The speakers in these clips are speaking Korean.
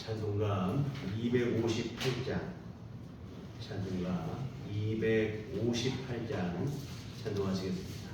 찬송가 258장, 찬송가 258장 찬송하시겠습니다.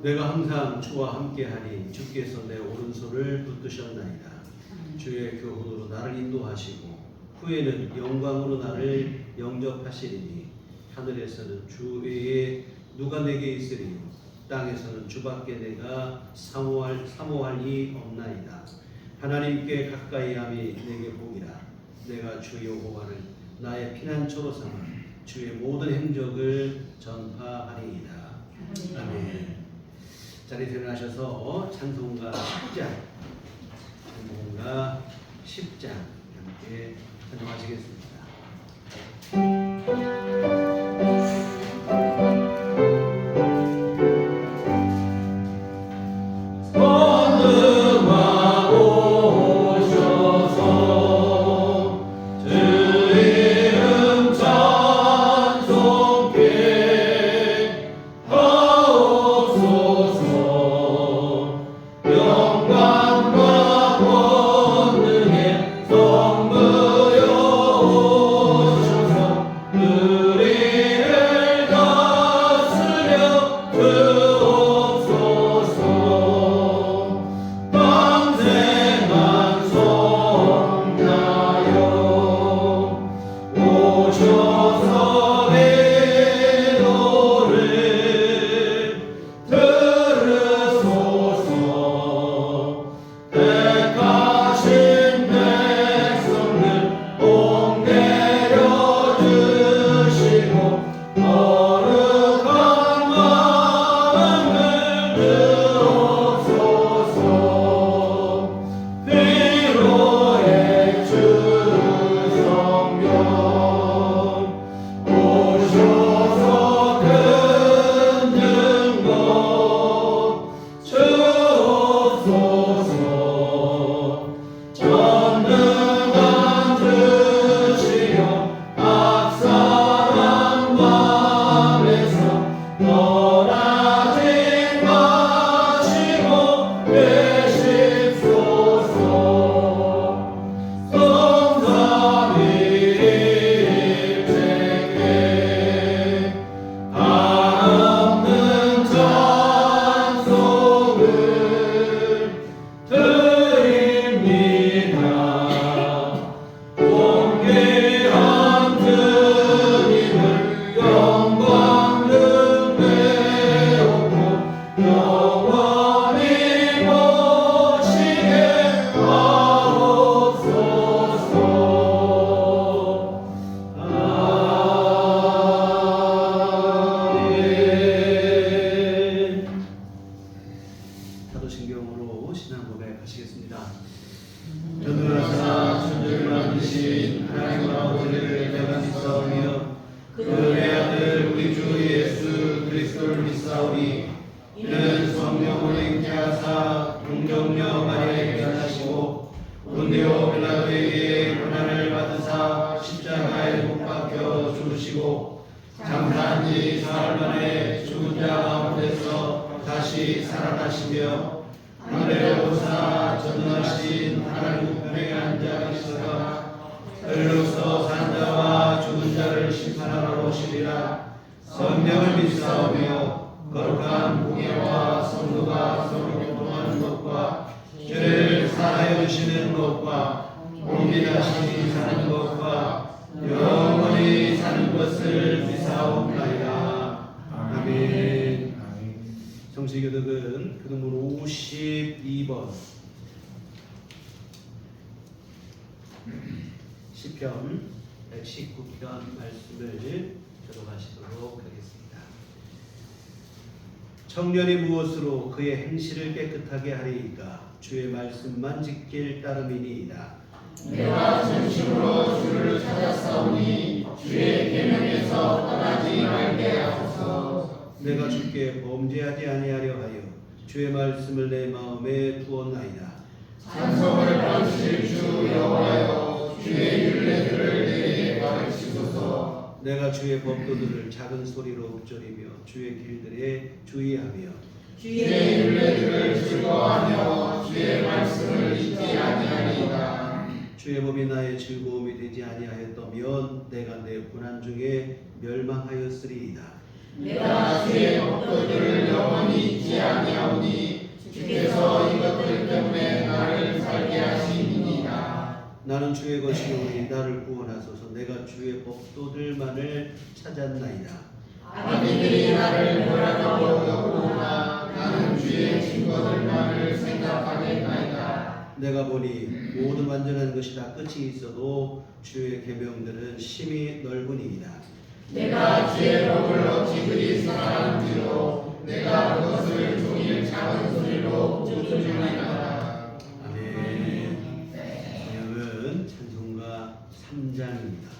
내가 항상 주와 함께하니 주께서 내 오른손을 붙드셨나이다. 주의 교훈으로 나를 인도하시고 후에는 영광으로 나를 영접하시리니 하늘에서는 주 외에 누가 내게 있으리요 땅에서는 주밖에 내가 사모할 이 없나이다. 하나님께 가까이함이 내게 복이라. 내가 주 여호와를 나의 피난처로 삼아 주의 모든 행적을 전파하리이다. 아멘. 자리에 일어나셔서 찬송가 10장 함께 찬송하시겠습니다. 사도신경으로 신앙 고백하시겠습니다. 전능하사 천지를 만드신 하나님 아버지를 내가 믿사오며 그의 아들 우리 주 예수 그리스도를 믿사오니 이는 성령으로 잉태하사 동정녀 마리아에게 나시고 본디오 빌라도에게 고난을 받으사 십자가에 못 박혀 죽으시고 장사한 지 사흘 만에 죽은 자 가운데서 다시 살아나시며 하늘에 오사 전능하신 하나님 우편에 앉아 계시다가 별로서 산 자와 죽은 자를 심판하러 오시리라. 성령을 믿사오며 거룩한 공예와 성도가 서로 교통하는 것과 죄를 사하여 주시는 것과 몸이 다시 사는 것과 영원히 사는 것을 믿사옵나이다. 아멘. 성시교독은 교독문 52번 시편 119편 말씀을 교독하시도록 하겠습니다. 청년이 무엇으로 그의 행실을 깨끗하게 하리이까? 주의 말씀만 지킬 따름이니이다. 내가 전심으로 주를 찾았사오니 주의 계명에서 떠나지 말게 하소서. 내가 주께 범죄하지 아니하려 하여 주의 말씀을 내 마음에 두었나이다. 찬송을 받으실 주 여호와여, 주의 율례들을 내게 가르치소서. 내가 주의 법도들을 작은 소리로 읊조리며 주의 길들에 주의하며 주의 율례들을 즐거워하며 주의 말씀을 잊지 아니하리이다. 주의 법이 나의 즐거움이 되지 아니하였다면 내가 내 고난 중에 멸망하였으리이다. 내가 주의 법도들을 영원히 잊지 아니하오니 주께서 이것들 때문에 나를 살게 하심이니이다. 나는 주의 것이오니 나를 구원하소서. 내가 주의 법도들만을 찾았나이다. 악인들이 나를 멸하라고 여부나 나는 주의 증거들만을 생각하겠나이다. 내가 보니 모든 완전한 것이 다 끝이 있어도 주의 계명들은 심히 넓으니이다. 내가 주의 법을 어찌 그리 사랑하는지로 내가 그것을 종일 작은 소리로 묻으리이다. 아멘. 계명은 찬송가 3장입니다.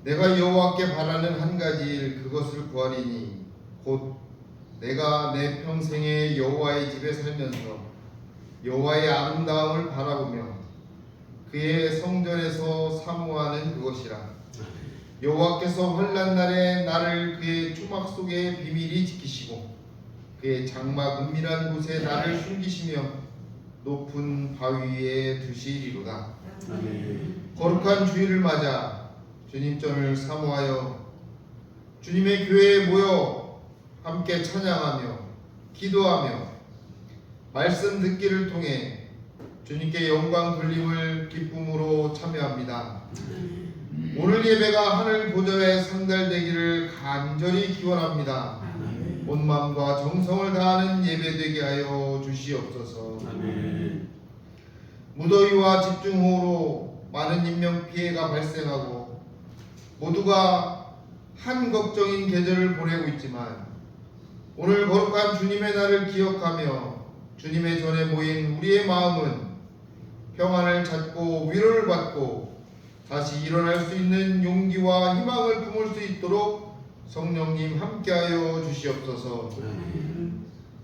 내가 여호와께 바라는 한 가지 일 그것을 구하리니 곧 내가 내 평생에 여호와의 집에 살면서 여호와의 아름다움을 바라보며 그의 성전에서 사모하는 그것이라. 여호와께서 환난 날에 나를 그의 초막 속에 비밀히 지키시고 그의 장막 은밀한 곳에 나를 숨기시며 높은 바위 위에 두시리로다. 아멘. 거룩한 주일을 맞아 주님 전을 사모하여 주님의 교회에 모여 함께 찬양하며 기도하며 말씀 듣기를 통해 주님께 영광 돌림을 기쁨으로 참여합니다. 오늘 예배가 하늘 보좌에 상달되기를 간절히 기원합니다. 온 마음과 정성을 다하는 예배 되게 하여 주시옵소서. 아멘. 무더위와 집중호우로 많은 인명 피해가 발생하고 모두가 한 걱정인 계절을 보내고 있지만 오늘 거룩한 주님의 날을 기억하며 주님의 전에 모인 우리의 마음은 평안을 찾고 위로를 받고 다시 일어날 수 있는 용기와 희망을 품을 수 있도록 성령님 함께하여 주시옵소서.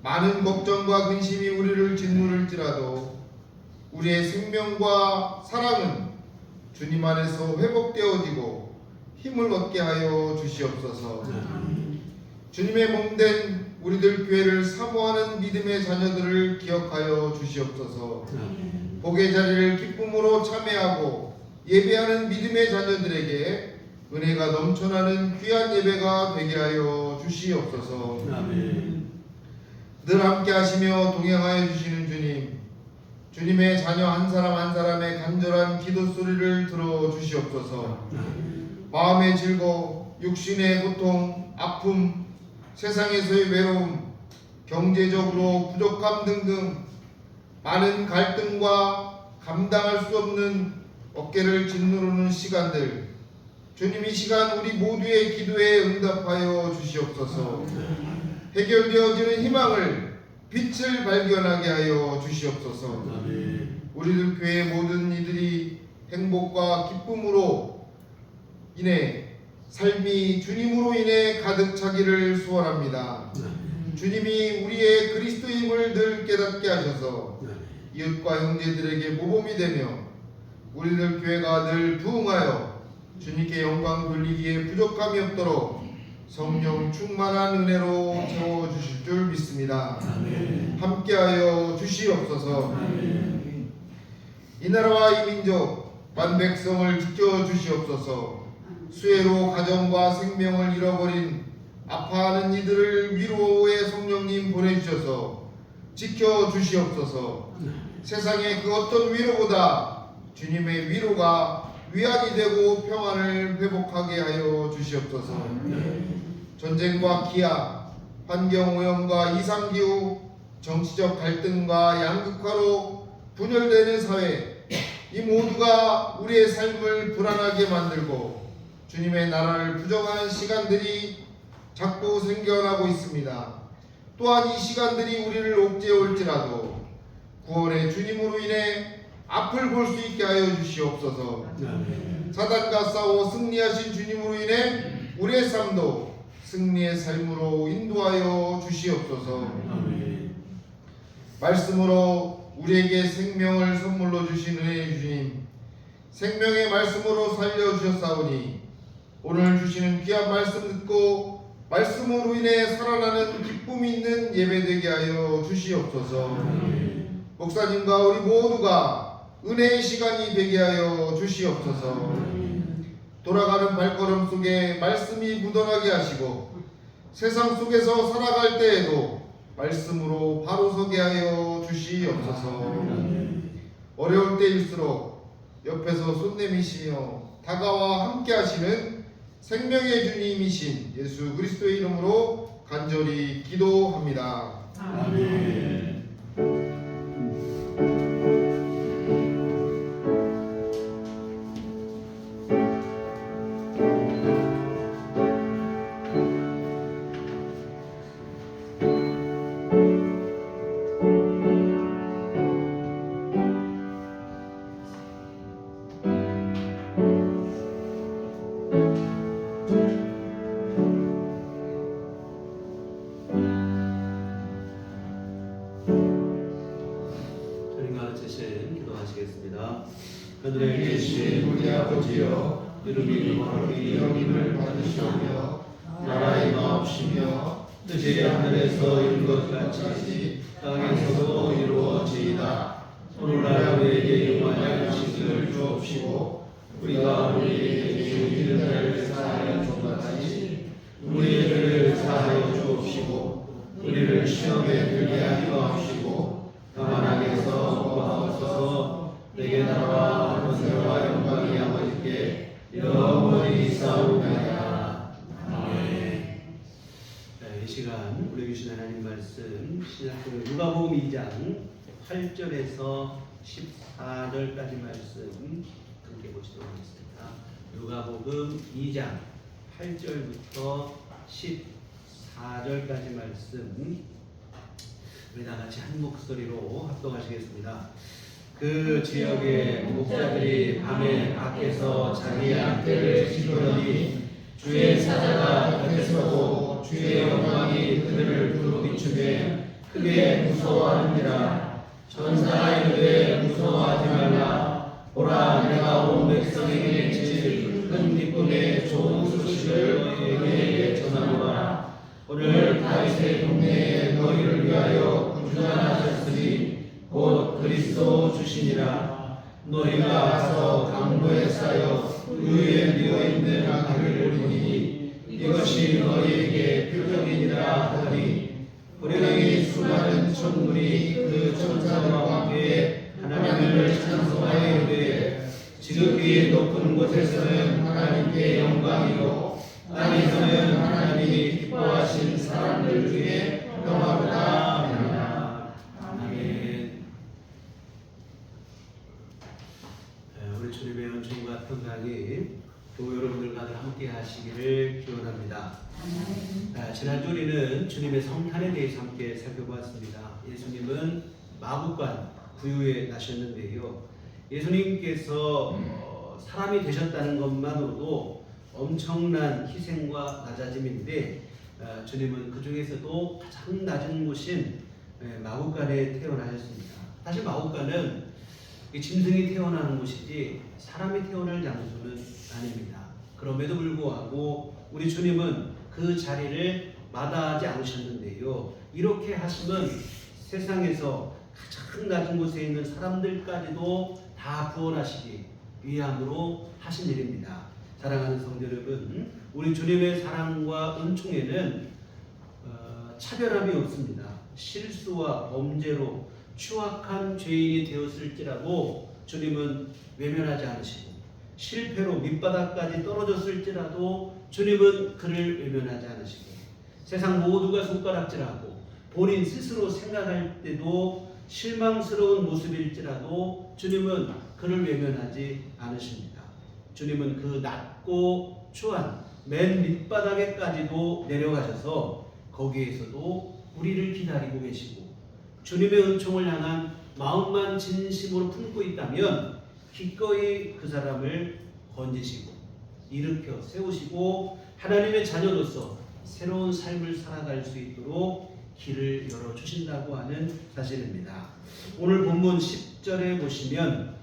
많은 걱정과 근심이 우리를 짓누를지라도 우리의 생명과 사랑은 주님 안에서 회복되어지고 힘을 얻게 하여 주시옵소서. 주님의 몸된 우리들 교회를 사모하는 믿음의 자녀들을 기억하여 주시옵소서. 복의 자리를 기쁨으로 참여하고 예배하는 믿음의 자녀들에게 은혜가 넘쳐나는 귀한 예배가 되게 하여 주시옵소서. 아멘. 늘 함께 하시며 동행하여 주시는 주님, 주님의 자녀 한 사람 한 사람의 간절한 기도 소리를 들어 주시옵소서. 마음의 즐거, 육신의 고통, 아픔, 세상에서의 외로움, 경제적으로 부족함 등등 많은 갈등과 감당할 수 없는 어깨를 짓누르는 시간들, 주님 이 시간 우리 모두의 기도에 응답하여 주시옵소서. 해결되어지는 희망을, 빛을 발견하게 하여 주시옵소서. 우리들 교회 모든 이들이 행복과 기쁨으로 인해 삶이 주님으로 인해 가득 차기를 소원합니다. 주님이 우리의 그리스도임을 늘 깨닫게 하셔서 이웃과 형제들에게 모범이 되며 우리들 교회가 늘 부흥하여 주님께 영광 돌리기에 부족함이 없도록 성령 충만한 은혜로 채워주실 줄 믿습니다. 함께하여 주시옵소서. 이 나라와 이 민족 만백성을 지켜주시옵소서. 수해로 가정과 생명을 잃어버린 아파하는 이들을 위로의 성령님 보내주셔서 지켜주시옵소서. 세상의 그 어떤 위로보다 주님의 위로가 위안이 되고 평안을 회복하게 하여 주시옵소서. 전쟁과 기아, 환경오염과 이상기후, 정치적 갈등과 양극화로 분열되는 사회, 이 모두가 우리의 삶을 불안하게 만들고 주님의 나라를 부정하는 시간들이 자꾸 생겨나고 있습니다. 또한 이 시간들이 우리를 옥죄올지라도 구원의 주님으로 인해 앞을 볼 수 있게 하여 주시옵소서. 사단과 싸워 승리하신 주님으로 인해 우리의 삶도 승리의 삶으로 인도하여 주시옵소서. 말씀으로 우리에게 생명을 선물로 주신 은혜의 주님, 생명의 말씀으로 살려주셨사오니 오늘 주시는 귀한 말씀 듣고 말씀으로 인해 살아나는 기쁨이 있는 예배되게 하여 주시옵소서. 목사님과 우리 모두가 은혜의 시간이 되게 하여 주시옵소서. 돌아가는 발걸음 속에 말씀이 묻어나게 하시고 세상 속에서 살아갈 때에도 말씀으로 바로 서게 하여 주시옵소서. 어려울 때일수록 옆에서 손 내미시며 다가와 함께 하시는 생명의 주님이신 예수 그리스도의 이름으로 간절히 기도합니다. 아멘. 하늘에 계신 우리 아버지여, 이름이 거룩히 여김을 받으시오며 나라의 마옵시며 뜻이 하늘에서 이룬 것 같이 땅에서도 이루어지이다. 오늘날 우리에게 용할 양식을 주옵시고 우리가 우리에게 지은 죄를 사하여 준 것 같이 우리의 죄를 사하여 주옵시고 우리를 시험에 들게 하지 마옵시고 다만 악에서 구하옵소서. 내게 나라와 권세와 영광이 아버지께 영원히 있사옵나이다. 아멘. 이 시간 우리 주신 하나님 말씀 누가복음 2장 8절에서 14절까지 말씀 함께 보시도록 하겠습니다. 누가복음 2장 8절부터 14절까지 말씀 우리 다 같이 한 목소리로 합독하시겠습니다. 그 지역의 목자들이 밤에 밖에서 자기 양떼를 지키더니 주의 사자가 곁에 서고 주의 영광이 그들을 두루 비추매 크게 무서워하느니라. 전사가 이르되 무서워하지 말라. 보라, 내가 온 백성에게 질 큰 기쁨의 좋은 소식을 너희에게 전하노라. 오늘 다윗의 동네에 너희를 위하여 구주하셨으니 곧 그리스도 주시니라. 너희가 가서 강도에 쌓여 의에 누워있는 아기를 보리니 이것이 너희에게 표적이니라 하더니 불행히 수많은 천군이 그 천사들과 함께 하나님을 찬송하여 이르되 지극히 높은 곳에서는 하나님께 영광이요 땅에서는 하나님이 기뻐하신 사람들 중에 평화로다. 주님의 은총과 평강이 교회 여러분들과 함께 하시기를 기원합니다. 지난주 우리는 주님의 성탄에 대해서 함께 살펴보았습니다. 예수님은 마구간 구유에 나셨는데요. 예수님께서 사람이 되셨다는 것만으로도 엄청난 희생과 낮아짐인데 주님은 그 중에서도 가장 낮은 곳인 마구간에 태어나셨습니다. 사실 마구간은 짐승이 태어나는 곳이지 사람이 태어날 장소는 아닙니다. 그럼에도 불구하고 우리 주님은 그 자리를 마다하지 않으셨는데요. 이렇게 하시면 세상에서 가장 낮은 곳에 있는 사람들까지도 다 구원하시기 위함으로 하신 일입니다. 사랑하는 성도 여러분, 우리 주님의 사랑과 은총에는 차별함이 없습니다. 실수와 범죄로 추악한 죄인이 되었을지라도 주님은 외면하지 않으시고, 실패로 밑바닥까지 떨어졌을지라도 주님은 그를 외면하지 않으시고, 세상 모두가 손가락질하고 본인 스스로 생각할 때도 실망스러운 모습일지라도 주님은 그를 외면하지 않으십니다. 주님은 그 낮고 추한 맨 밑바닥에까지도 내려가셔서 거기에서도 우리를 기다리고 계시고, 주님의 은총을 향한 마음만 진심으로 품고 있다면 기꺼이 그 사람을 건지시고 일으켜 세우시고 하나님의 자녀로서 새로운 삶을 살아갈 수 있도록 길을 열어주신다고 하는 사실입니다. 오늘 본문 10절에 보시면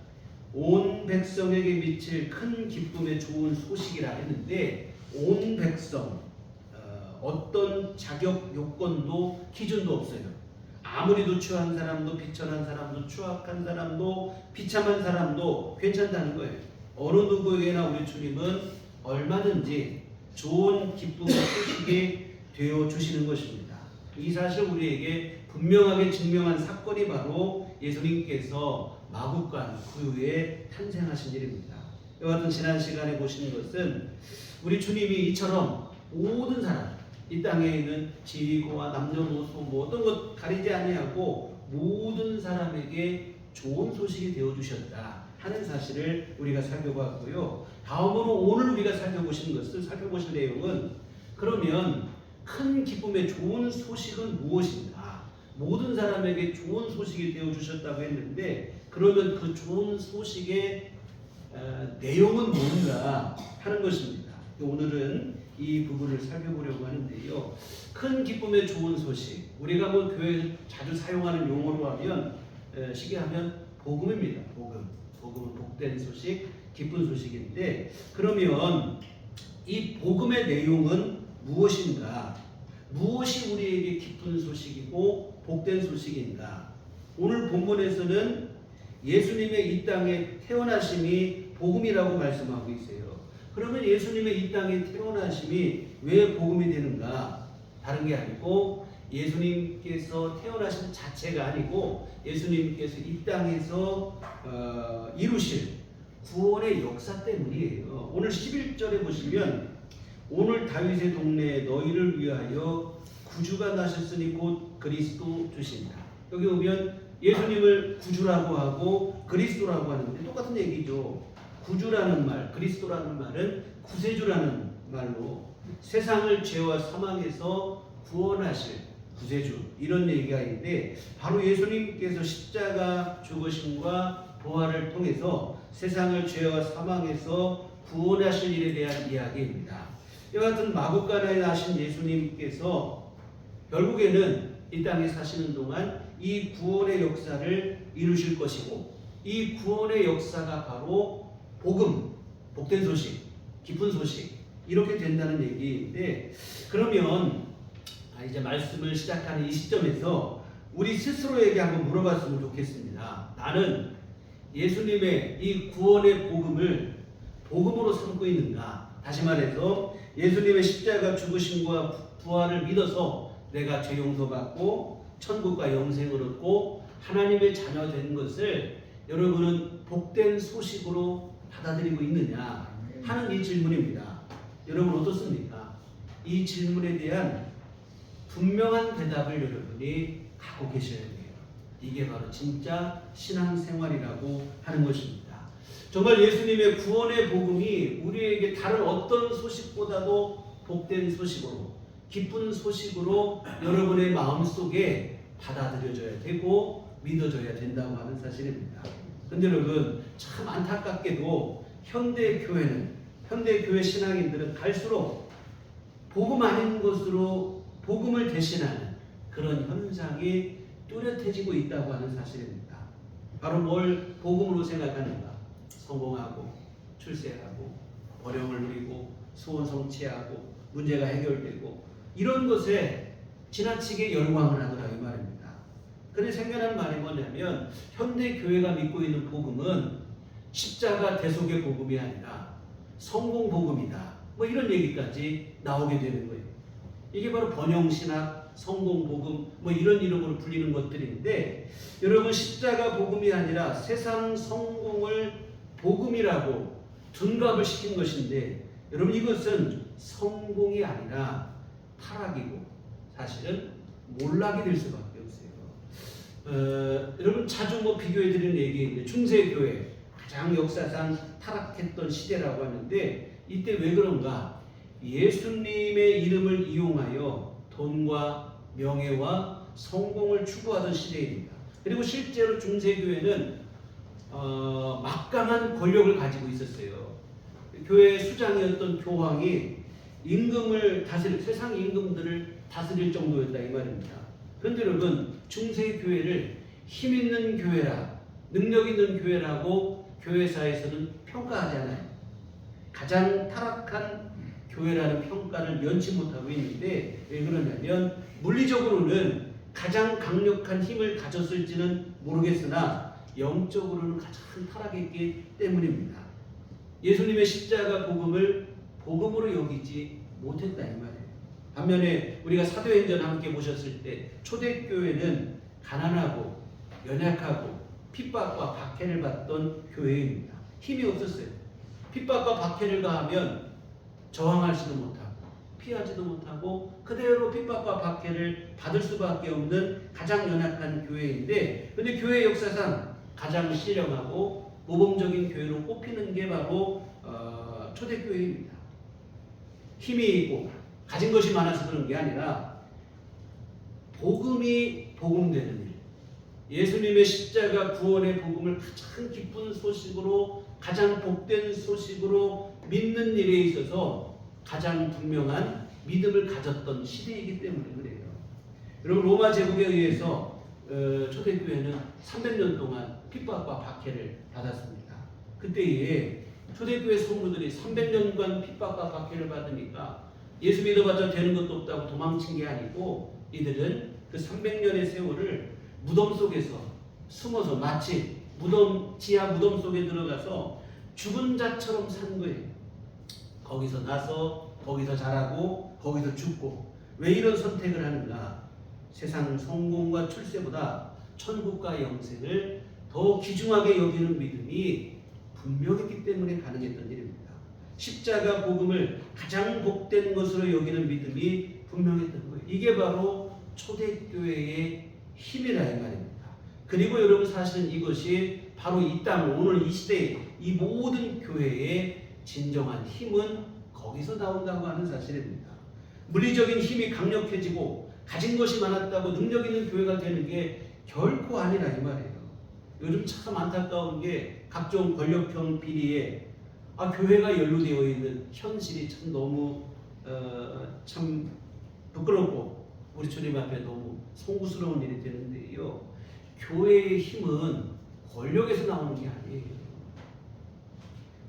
온 백성에게 미칠 큰 기쁨의 좋은 소식이라 했는데, 온 백성, 어떤 자격 요건도 기준도 없어요. 아무리 누추한 사람도, 비천한 사람도, 추악한 사람도, 비참한 사람도 괜찮다는 거예요. 어느 누구에게나 우리 주님은 얼마든지 좋은 기쁨의 소식이 되어 주시는 것입니다. 이 사실 우리에게 분명하게 증명한 사건이 바로 예수님께서 마구간 구유에 탄생하신 일입니다. 이와 같은 지난 시간에 보시는 것은 우리 주님이 이처럼 모든 사람, 이 땅에 있는 지위고와 남녀노소 뭐 어떤 것 가리지 아니하고 모든 사람에게 좋은 소식이 되어 주셨다 하는 사실을 우리가 살펴봤고요. 다음으로 오늘 우리가 살펴보실 내용은, 그러면 큰 기쁨의 좋은 소식은 무엇인가? 모든 사람에게 좋은 소식이 되어 주셨다고 했는데, 그러면 그 좋은 소식의 내용은 뭔가 하는 것입니다. 오늘은 이 부분을 살펴보려고 하는데요. 큰 기쁨의 좋은 소식, 우리가 뭐 교회에서 자주 사용하는 용어로 하면 쉽게 하면 복음입니다. 복음은 복된 소식, 기쁜 소식인데, 그러면 이 복음의 내용은 무엇인가? 무엇이 우리에게 기쁜 소식이고 복된 소식인가? 오늘 본문에서는 예수님의 이 땅에 태어나심이 복음이라고 말씀하고 있어요. 그러면 예수님의 이 땅에 태어나심이 왜 복음이 되는가? 다른 게 아니고 예수님께서 태어나신 자체가 아니고 예수님께서 이 땅에서 이루실 구원의 역사 때문이에요. 오늘 11절에 보시면, 오늘 다윗의 동네에 너희를 위하여 구주가 나셨으니 곧 그리스도 주신다. 여기 보면 예수님을 구주라고 하고 그리스도라고 하는데 똑같은 얘기죠. 구주라는 말, 그리스도라는 말은 구세주라는 말로 세상을 죄와 사망에서 구원하실 구세주, 이런 얘기가 있는데, 바로 예수님께서 십자가 죽으심과 부활을 통해서 세상을 죄와 사망에서 구원하실 일에 대한 이야기입니다. 이와 같은 마구간에 나신 예수님께서 결국에는 이 땅에 사시는 동안 이 구원의 역사를 이루실 것이고, 이 구원의 역사가 바로 복음, 복된 소식, 기쁜 소식, 이렇게 된다는 얘기인데, 그러면 이제 말씀을 시작하는 이 시점에서 우리 스스로에게 한번 물어봤으면 좋겠습니다. 나는 예수님의 이 구원의 복음을 복음으로 삼고 있는가? 다시 말해서 예수님의 십자가 죽으심과 부활을 믿어서 내가 죄 용서받고 천국과 영생을 얻고 하나님의 자녀 된 것을 여러분은 복된 소식으로 받아들이고 있느냐 하는 이 질문입니다. 여러분 어떻습니까? 이 질문에 대한 분명한 대답을 여러분이 갖고 계셔야 돼요. 이게 바로 진짜 신앙생활이라고 하는 것입니다. 정말 예수님의 구원의 복음이 우리에게 다른 어떤 소식보다도 복된 소식으로, 기쁜 소식으로 여러분의 마음속에 받아들여져야 되고 믿어져야 된다고 하는 사실입니다. 그런데 여러분, 참 안타깝게도 현대교회 신앙인들은 갈수록 복음 아닌 것으로 복음을 대신하는 그런 현상이 뚜렷해지고 있다고 하는 사실입니다. 바로 뭘 복음으로 생각하는가? 성공하고 출세하고 번영을 누리고 소원 성취하고 문제가 해결되고 이런 것에 지나치게 열광을 하더라 이 말입니다. 그런데 생겨난 말이 뭐냐면, 현대 교회가 믿고 있는 복음은 십자가 대속의 복음이 아니라 성공 복음이다. 뭐 이런 얘기까지 나오게 되는 거예요. 이게 바로 번영신학, 성공 복음 뭐 이런 이름으로 불리는 것들인데, 여러분 십자가 복음이 아니라 세상 성공을 복음이라고 둔갑을 시킨 것인데, 여러분 이것은 성공이 아니라 타락이고 사실은 몰락이 될 수밖에 없어요. 여러분 자주 뭐 비교해 드리는 얘기인데, 중세교회 가장 역사상 타락했던 시대라고 하는데, 이때 왜 그런가? 예수님의 이름을 이용하여 돈과 명예와 성공을 추구하던 시대입니다. 그리고 실제로 중세교회는 막강한 권력을 가지고 있었어요. 교회 수장이었던 교황이 임금을 세상 임금들을 다스릴 정도였다 이 말입니다. 그런데 여러분 중세교회를 힘 있는 교회라, 능력 있는 교회라고 교회사에서는 평가하지 않아요. 가장 타락한 교회라는 평가를 면치 못하고 있는데, 왜 그러냐면 물리적으로는 가장 강력한 힘을 가졌을지는 모르겠으나 영적으로는 가장 타락했기 때문입니다. 예수님의 십자가 복음을 복음으로 여기지 못했다 이 말이에요. 반면에 우리가 사도행전 함께 보셨을 때 초대교회는 가난하고 연약하고 핍박과 박해를 받던 교회입니다. 힘이 없었어요. 핍박과 박해를 가하면 저항하지도 못하고 피하지도 못하고 그대로 핍박과 박해를 받을 수밖에 없는 가장 연약한 교회인데, 그런데 교회 역사상 가장 신령하고 모범적인 교회로 꼽히는 게 바로 초대교회입니다. 힘이 있고 가진 것이 많아서 그런 게 아니라 복음이 복음되는 일, 예수님의 십자가 구원의 복음을 가장 기쁜 소식으로, 가장 복된 소식으로 믿는 일에 있어서 가장 분명한 믿음을 가졌던 시대이기 때문에 그래요. 여러분 로마 제국에 의해서 초대교회는 300년 동안 핍박과 박해를 받았습니다. 그때에 초대교회 성도들이 300년간 핍박과 박해를 받으니까 예수 믿어봤자 되는 것도 없다고 도망친 게 아니고, 이들은 그 300년의 세월을 무덤 속에서 숨어서 마치 지하 무덤 속에 들어가서 죽은 자처럼 산 거예요. 거기서 나서 거기서 자라고 거기서 죽고. 왜 이런 선택을 하는가? 세상 성공과 출세보다 천국과 영생을 더 귀중하게 여기는 믿음이 분명했기 때문에 가능했던 일입니다. 십자가 복음을 가장 복된 것으로 여기는 믿음이 분명했던 거예요. 이게 바로 초대교회의 힘이라 이 말입니다. 그리고 여러분 사실은 이것이 바로 이 땅, 오늘 이 시대의 이 모든 교회의 진정한 힘은 거기서 나온다고 하는 사실입니다. 물리적인 힘이 강력해지고 가진 것이 많았다고 능력 있는 교회가 되는 게 결코 아니라 이 말이에요. 요즘 참 안타까운 게 각종 권력형 비리에 교회가 연루되어 있는 현실이 참 너무 참 부끄럽고 우리 주님 앞에 너무 송구스러운 일이 되는데요. 교회의 힘은 권력에서 나오는 게 아니에요.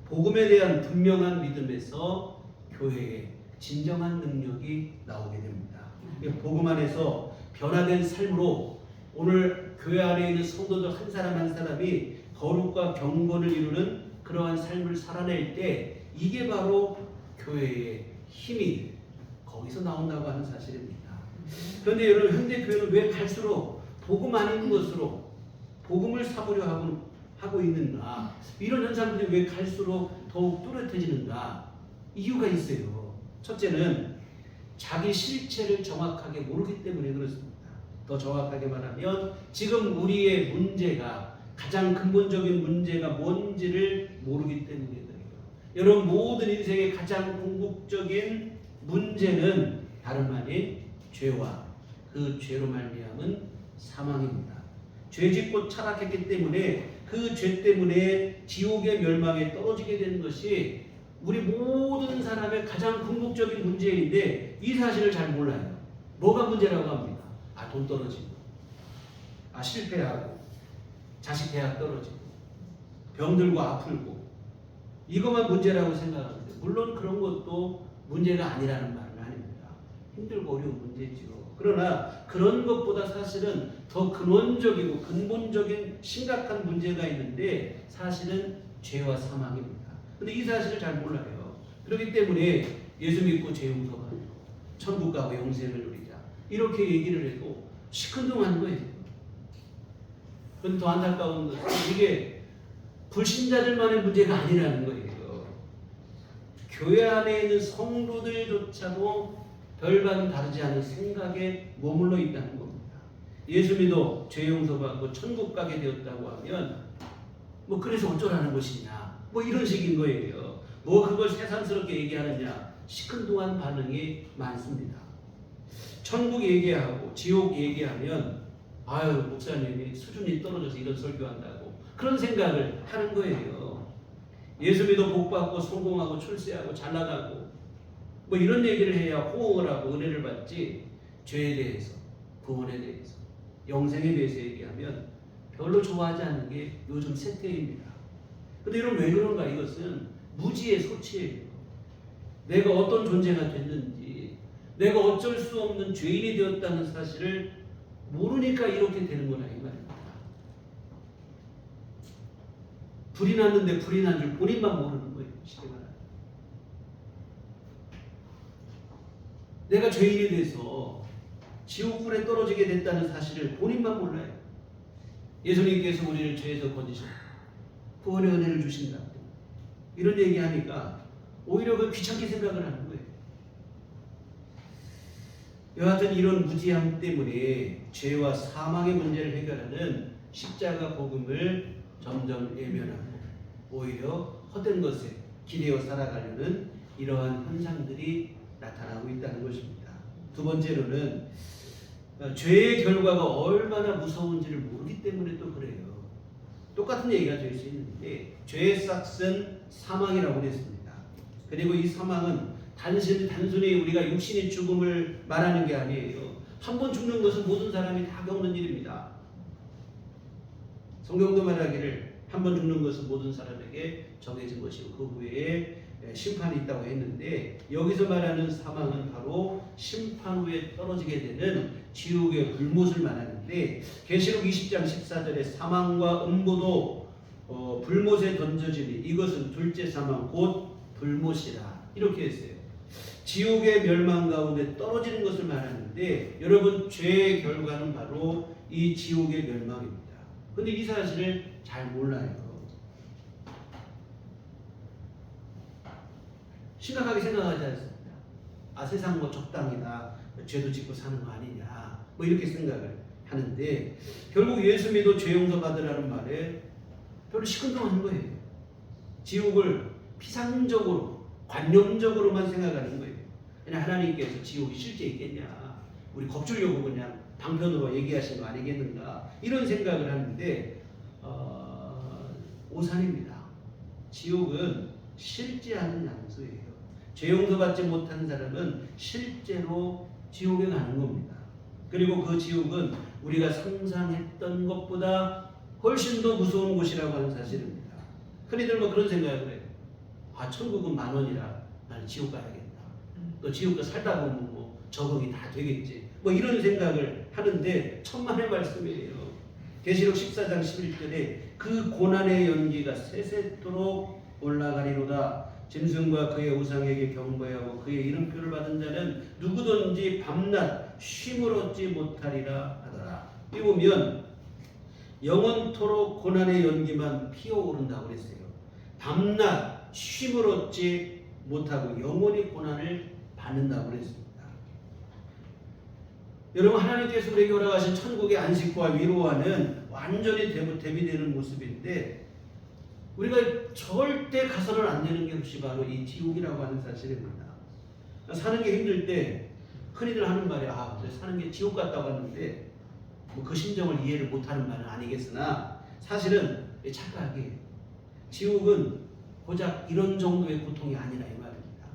복음에 대한 분명한 믿음에서 교회의 진정한 능력이 나오게 됩니다. 복음 안에서 변화된 삶으로 오늘 교회 안에 있는 성도들 한 사람 한 사람이 거룩과 경건을 이루는 그러한 삶을 살아낼 때, 이게 바로 교회의 힘이 거기서 나온다고 하는 사실입니다. 그런데 여러분 현대 교회는 왜 갈수록 복음 아닌 것으로 복음을 삼으려 하고 있는가? 이런 현상들이 왜 갈수록 더욱 뚜렷해지는가? 이유가 있어요. 첫째는 자기 실체를 정확하게 모르기 때문에 그렇습니다. 더 정확하게 말하면 지금 우리의 문제가, 가장 근본적인 문제가 뭔지를 모르기 때문에 그래요. 여러분 모든 인생의 가장 궁극적인 문제는 다름 아닌 죄와 그 죄로 말미암은 사망입니다. 죄짓고 타락했기 때문에 그 죄 때문에 지옥의 멸망에 떨어지게 되는 것이 우리 모든 사람의 가장 궁극적인 문제인데, 이 사실을 잘 몰라요. 뭐가 문제라고 합니까? 돈 떨어지고, 실패하고, 자식 대학 떨어지고, 병들고 아프고, 이것만 문제라고 생각하는데, 물론 그런 것도 문제가 아니라는 말은 아닙니다. 힘들고 어려운 문제지요. 그러나 그런 것보다 사실은 더 근원적이고 근본적인 심각한 문제가 있는데, 사실은 죄와 사망입니다. 근데 이 사실을 잘 몰라요. 그렇기 때문에 예수 믿고 죄 용서받고 천국 가고 영생을 누리자 이렇게 얘기를 해도 시큰둥한 거예요. 그런데 더 안타까운 것은 이게 불신자들만의 문제가 아니라는 거예요. 교회 안에 있는 성도들조차도 별반 다르지 않은 생각에 머물러 있다는 겁니다. 예수 믿어 죄 용서받고 천국 가게 되었다고 하면 뭐 그래서 어쩌라는 것이냐 뭐 이런 식인 거예요. 뭐 그걸 새삼스럽게 얘기하느냐 시큰둥한 반응이 많습니다. 천국 얘기하고 지옥 얘기하면 아유 목사님이 수준이 떨어져서 이런 설교한다고 그런 생각을 하는 거예요. 예수 믿어 복받고 성공하고 출세하고 잘나가고 뭐 이런 얘기를 해야 호응을 하고 은혜를 받지 죄에 대해서 구원에 대해서 영생에 대해서 얘기하면 별로 좋아하지 않는 게 요즘 세태입니다. 근데 여러분 왜 그런가? 이것은 무지의 소치예요. 내가 어떤 존재가 됐는지 내가 어쩔 수 없는 죄인이 되었다는 사실을 모르니까 이렇게 되는 거라 이 말입니다. 불이 났는데 불이 난 줄 본인만 모르는 거예요. 쉽게 말하면. 내가 죄인이 돼서 지옥불에 떨어지게 됐다는 사실을 본인만 몰라요. 예수님께서 우리를 죄에서 건지셨고 구원의 은혜를 주신다. 이런 얘기하니까 오히려 그 귀찮게 생각을 하는 거예요. 여하튼 이런 무지함 때문에 죄와 사망의 문제를 해결하는 십자가 복음을 점점 외면하고 오히려 헛된 것에 기대어 살아가려는 이러한 현상들이 나타나고 있다는 것입니다. 두 번째로는 죄의 결과가 얼마나 무서운지를 모르기 때문에 또 그래요. 똑같은 얘기가 될 수 있는데 죄의 싹은 사망이라고 했습니다. 그리고 이 사망은 단순히 우리가 육신의 죽음을 말하는 게 아니에요. 한 번 죽는 것은 모든 사람이 다 겪는 일입니다. 성경도 말하기를 한 번 죽는 것은 모든 사람에게 정해진 것이고 그 후에 심판이 있다고 했는데 여기서 말하는 사망은 바로 심판 후에 떨어지게 되는 지옥의 불못을 말하는데 계시록 20장 14절에 사망과 음보도 불못에 던져지니 이것은 둘째 사망 곧 불못이라 이렇게 했어요. 지옥의 멸망 가운데 떨어지는 것을 말하는데 여러분 죄의 결과는 바로 이 지옥의 멸망입니다. 근데 이 사실을 잘 몰라요. 심각하게 생각하지 않습니다. 아 세상 뭐 적당이다. 죄도 짓고 사는 거 아니냐. 뭐 이렇게 생각을 하는데 결국 예수 믿어 죄 용서 받으라는 말에 별로 시큰둥한 거예요. 지옥을 피상적으로 관념적으로만 생각하는 거예요. 그냥 하나님께서 지옥이 실제 있겠냐. 우리 겁주려고 그냥 방편으로 얘기하신 거 아니겠는가. 이런 생각을 하는데 오산입니다. 지옥은 실제 하는 장소예요. 죄 용서받지 못한 사람은 실제로 지옥에 가는 겁니다. 그리고 그 지옥은 우리가 상상했던 것보다 훨씬 더 무서운 곳이라고 하는 사실입니다. 흔히들 뭐 그런 생각을 해요. 아 천국은 10,000원이라 나는 지옥 가야겠다. 또 지옥 가 살다 보면 뭐 적응이 다 되겠지. 뭐 이런 생각을 하는데 천만의 말씀이에요. 계시록 14장 11절에 그 고난의 연기가 세세토록 올라가리로다. 짐승과 그의 우상에게 경배하고 그의 이름표를 받은 자는 누구든지 밤낮 쉼을 얻지 못하리라 하더라. 이 보면 영원토록 고난의 연기만 피어오른다고 그랬어요. 밤낮 쉼을 얻지 못하고 영원히 고난을 받는다고 그랬습니다. 여러분 하나님께서 우리에게 허락하신 천국의 안식과 위로와는 완전히 대비되는 모습인데 우리가 절대 가서는 안 되는 것이 바로 이 지옥이라고 하는 사실입니다. 사는 게 힘들 때 흔히들 하는 말이 사는 게 지옥 같다고 하는데 뭐 그 심정을 이해를 못하는 말은 아니겠으나 사실은 착각이에요. 지옥은 고작 이런 정도의 고통이 아니라 이 말입니다.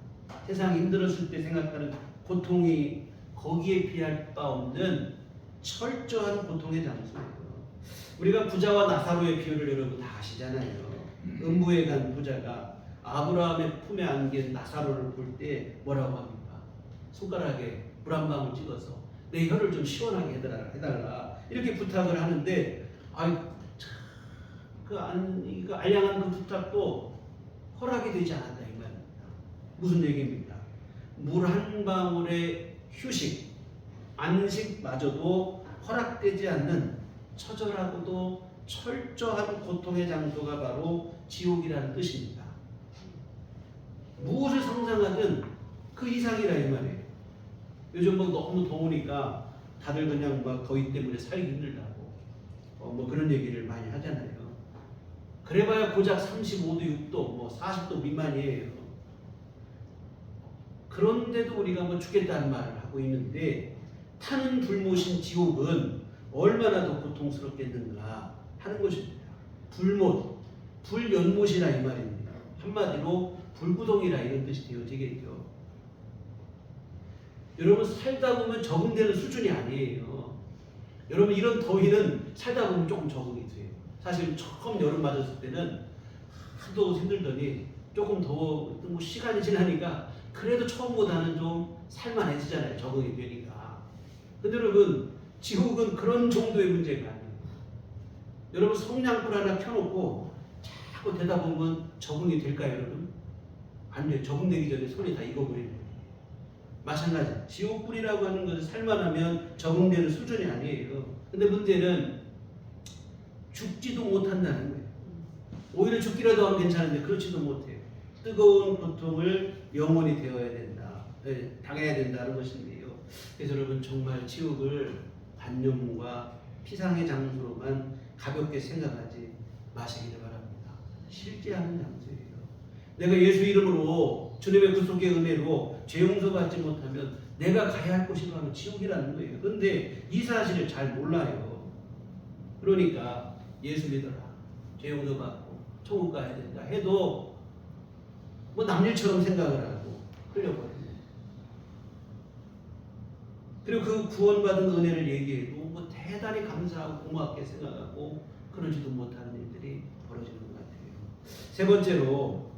세상이 힘들었을 때 생각하는 고통이 거기에 비할 바 없는 철저한 고통의 장소예요. 우리가 부자와 나사로의 비유를 여러분 다 아시잖아요. 음부에 간 부자가 아브라함의 품에 안긴 나사로를 볼 때 뭐라고 합니까? 손가락에 물 한 방울 찍어서 내 혀를 좀 시원하게 해달라 이렇게 부탁을 하는데 그 알량한 그 부탁도 허락이 되지 않았다 이 말입니다. 무슨 얘기입니까? 물 한 방울의 휴식, 안식마저도 허락되지 않는 처절하고도 철저한 고통의 장소가 바로 지옥이라는 뜻입니다. 무엇을 상상하든 그 이상이라 이 말이에요. 요즘 뭐 너무 더우니까 다들 그냥 막 더위 때문에 살기 힘들다고 뭐 그런 얘기를 많이 하잖아요. 그래봐야 고작 35도, 6도, 뭐 40도 미만이에요. 그런데도 우리가 뭐 죽겠다는 말을 하고 있는데 타는 불못인 지옥은 얼마나 더 고통스럽겠는가 하는 것입니다. 불못, 불연못이라 이 말입니다. 한마디로 불구덩이라 이런 뜻이 되어지겠죠. 여러분 살다 보면 적응되는 수준이 아니에요. 여러분 이런 더위는 살다 보면 조금 적응이 돼요. 사실 처음 여름 맞았을 때는 하도 힘들더니 조금 더워 뭐 시간이 지나니까 그래도 처음보다는 좀 살만해지잖아요. 적응이 되니까. 근데 여러분 지옥은 그런 정도의 문제가 아니에요. 여러분 성냥불 하나 켜놓고 자꾸 되다 보면 적응이 될까요, 여러분? 안 돼요. 적응되기 전에 손이 다 익어버리는 거예요. 마찬가지. 지옥불이라고 하는 것은 살만하면 적응되는 수준이 아니에요. 근데 문제는 죽지도 못한다는 거예요. 오히려 죽기라도 하면 괜찮은데 그렇지도 못해요. 뜨거운 고통을 영원히 되어야 된다. 당해야 된다는 것인데요. 그래서 여러분 정말 지옥을 관념과 피상의 장소로만 가볍게 생각하지 마시기를 바랍니다. 실제하는 장소예요. 내가 예수 이름으로 주님의 구속의 은혜로 죄 용서받지 못하면 내가 가야 할 곳이 바로 지옥이라는 거예요. 그런데 이 사실을 잘 몰라요. 그러니까 예수 믿어라, 죄 용서받고 천국 가야 된다 해도 뭐 남일처럼 생각을 하고 흘려버려요. 그리고 그 구원받은 은혜를 얘기해도 뭐 대단히 감사하고 고맙게 생각하고 그러지도 못하는 일들이 벌어지는 것 같아요. 세 번째로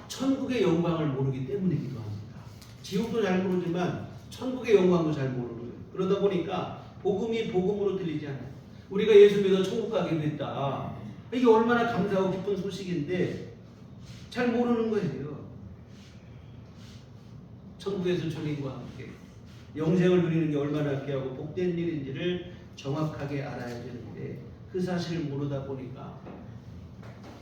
천국의 영광을 모르기 때문이기도 합니다. 지옥도 잘 모르지만 천국의 영광도 잘 모르는 거예요. 그러다 보니까 복음이 복음으로 들리지 않아요. 우리가 예수 믿어 천국 가게 됐다. 이게 얼마나 감사하고 기쁜 소식인데 잘 모르는 거예요. 천국에서 주님과 함께 영생을 누리는 게 얼마나 귀하고 복된 일인지를 정확하게 알아야 되는데 그 사실을 모르다 보니까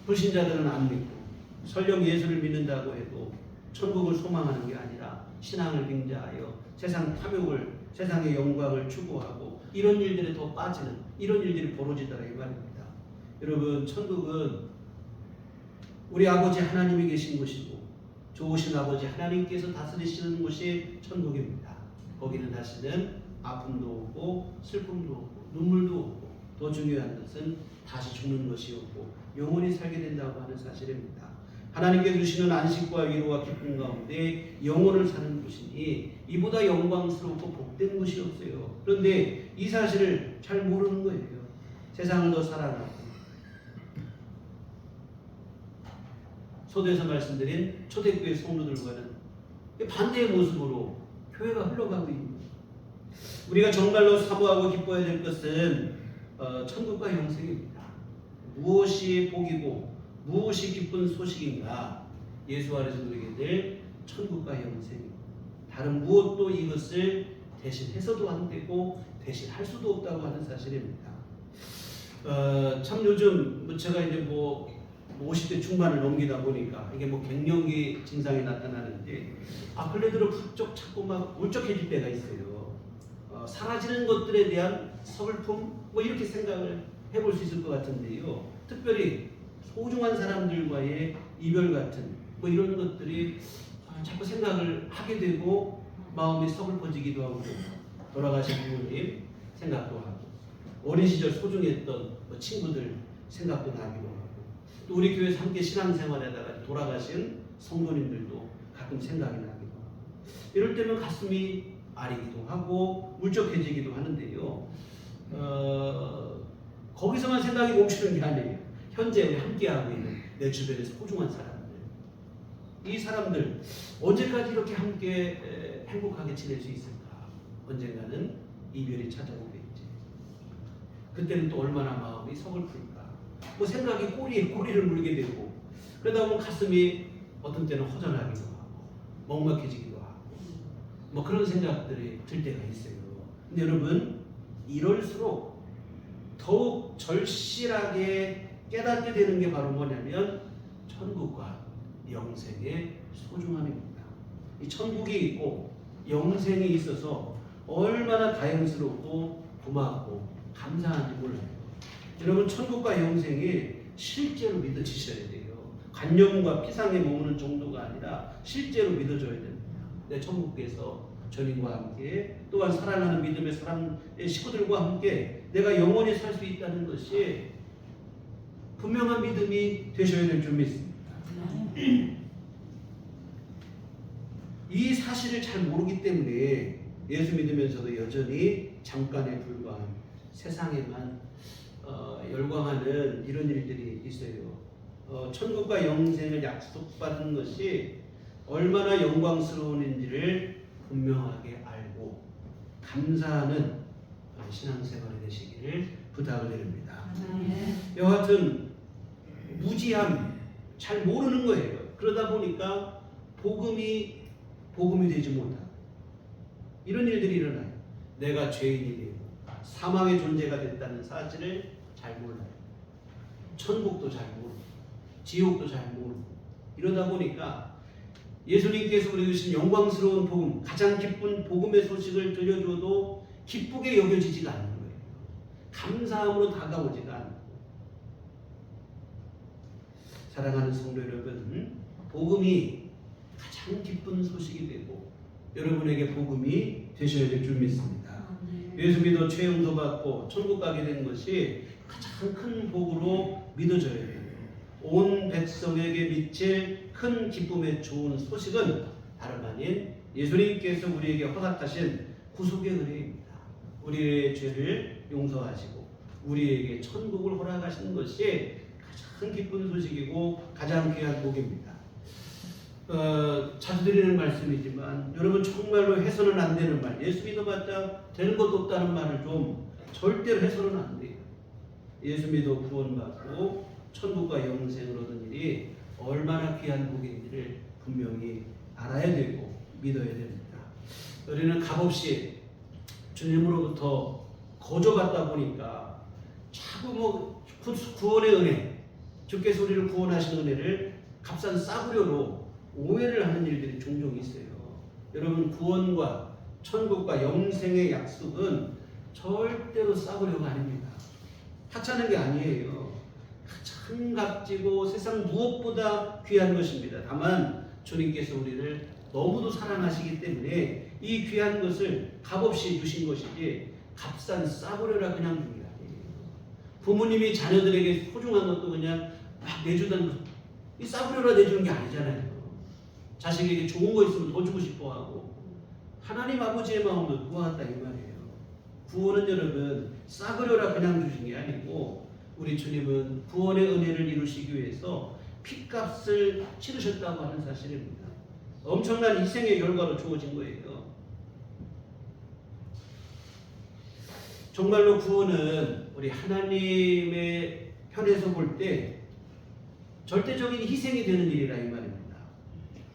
불신자들은 안 믿고 설령 예수를 믿는다고 해도 천국을 소망하는 게 아니라 신앙을 빙자하여 세상 탐욕을, 세상의 영광을 추구하고 이런 일들에 더 빠지는 이런 일들이 벌어지더라 이 말입니다. 여러분 천국은 우리 아버지 하나님이 계신 곳이고 좋으신 아버지 하나님께서 다스리시는 곳이 천국입니다. 거기는 다시는 아픔도 없고 슬픔도 없고 눈물도 없고 더 중요한 것은 다시 죽는 것이 없고 영원히 살게 된다고 하는 사실입니다. 하나님께 주시는 안식과 위로와 기쁨 가운데 영혼을 사는 곳이니 이보다 영광스럽고 복된 곳이 없어요. 그런데 이 사실을 잘 모르는 거예요. 세상을 더 사랑하고 소도에서 말씀드린 초대교회 성도들과는 반대의 모습으로 교회가 흘러가고 있는 거예요. 우리가 정말로 사모하고 기뻐해야 될 것은 천국과 영생입니다. 무엇이 복이고 무엇이 기쁜 소식인가? 예수 아래서 누리게 될 천국과 영생입니다. 다른 무엇도 이것을 대신해서도 안 되고 대신할 수도 없다고 하는 사실입니다. 참 요즘 제가 이제 뭐 50대 중반을 넘기다 보니까 이게 뭐 갱년기 증상이 나타나는데 근래 들어 부쩍 자꾸 막 울적해질 때가 있어요. 사라지는 것들에 대한 서글픔 뭐 이렇게 생각을 해볼 수 있을 것 같은데요. 특별히 소중한 사람들과의 이별 같은 뭐 이런 것들이 자꾸 생각을 하게 되고 마음이 서글퍼지기도 하고 돌아가신 부모님 생각도 하고 어린 시절 소중했던 뭐 친구들 생각도 나기도 하고 또 우리 교회에서 함께 신앙생활에다가 돌아가신 성도님들도 가끔 생각이 나기도 하고 이럴 때면 가슴이 아리기도 하고 울적해지기도 하는데요. 거기서만 생각이 멈추는 게 아니에요. 현재 우리 함께하고 있는 내 주변의 소중한 사람들 이 사람들 언제까지 이렇게 함께 행복하게 지낼 수 있을까? 언젠가는 이별이 찾아오겠지. 그때는 또 얼마나 마음이 서글플까? 뭐 생각이 꼬리에 꼬리를 물게 되고 그러다 보면 가슴이 어떤 때는 허전하기도 하고 먹먹해지기도 하고 뭐 그런 생각들이 들 때가 있어요. 근데 여러분 이럴수록 더욱 절실하게 깨닫게 되는 게 바로 뭐냐면 천국과 영생의 소중함입니다. 이 천국이 있고 영생이 있어서 얼마나 다행스럽고 고맙고 감사한지 몰라요. 여러분 천국과 영생이 실제로 믿어지셔야 돼요. 관념과 피상에 머무는 정도가 아니라 실제로 믿어져야 됩니다. 내 천국에서 주님과 함께 또한 사랑하는 믿음의 사람의 식구들과 함께 내가 영원히 살 수 있다는 것이 분명한 믿음이 되셔야 될 줄 믿습니다. 이 사실을 잘 모르기 때문에 예수 믿으면서도 여전히 잠깐에 불과한 세상에만 열광하는 이런 일들이 있어요. 천국과 영생을 약속받은 것이 얼마나 영광스러운지를 분명하게 알고 감사하는 신앙생활이 되시기를 부탁을 드립니다. 여하튼 무지함, 잘 모르는 거예요. 그러다 보니까 복음이 되지 못하고 이런 일들이 일어나요. 내가 죄인이 되고 사망의 존재가 됐다는 사실을 잘 몰라요. 천국도 잘 모르고 지옥도 잘 모르고 이러다 보니까 예수님께서 우리 주신 영광스러운 복음, 가장 기쁜 복음의 소식을 들려줘도 기쁘게 여겨지지가 않는 거예요. 감사함으로 다가오지가 않고. 사랑하는 성도 여러분, 복음이 가장 기쁜 소식이 되고 여러분에게 복음이 되셔야 될 줄 믿습니다. 예수 믿어 죄 용서받고 천국 가게 된 것이 가장 큰 복으로 믿어져야 돼요. 온 백성에게 미칠 큰 기쁨의 좋은 소식은 다름 아닌 예수님께서 우리에게 허락하신 구속의 은혜입니다. 우리의 죄를 용서하시고 우리에게 천국을 허락하시는 것이 가장 기쁜 소식이고 가장 귀한 복입니다. 자주 드리는 말씀이지만 여러분 정말로 해서는 안 되는 말, 예수 믿어봤자 되는 것도 없다는 말을 좀 절대로 해서는 안 돼요. 예수 믿어 구원받고 천국과 영생을 얻은 일이 얼마나 귀한 복인지를 분명히 알아야 되고 믿어야 됩니다. 우리는 값없이 주님으로부터 거저받다 보니까 자꾸 구원의 은혜, 주께서 우리를 구원하신 은혜를 값싼 싸구려로 오해를 하는 일들이 종종 있어요. 여러분 구원과 천국과 영생의 약속은 절대로 싸구려가 아닙니다. 하찮은 게 아니에요. 가장 값지고 세상 무엇보다 귀한 것입니다. 다만 주님께서 우리를 너무도 사랑하시기 때문에 이 귀한 것을 값없이 주신 것이지 값싼 싸구려라 그냥 준 게 아니에요. 부모님이 자녀들에게 소중한 것도 그냥 막 내주던 것, 이 싸구려라 내주는 게 아니잖아요. 자식에게 좋은 거 있으면 더 주고 싶어 하고 하나님 아버지의 마음도 구하다 이 말이에요. 구원은 여러분 싸구려라 그냥 주신 게 아니고 우리 주님은 구원의 은혜를 이루시기 위해서 핏값을 치르셨다고 하는 사실입니다. 엄청난 희생의 결과로 주어진 거예요. 정말로 구원은 우리 하나님의 편에서 볼 때 절대적인 희생이 되는 일이라 이 말입니다.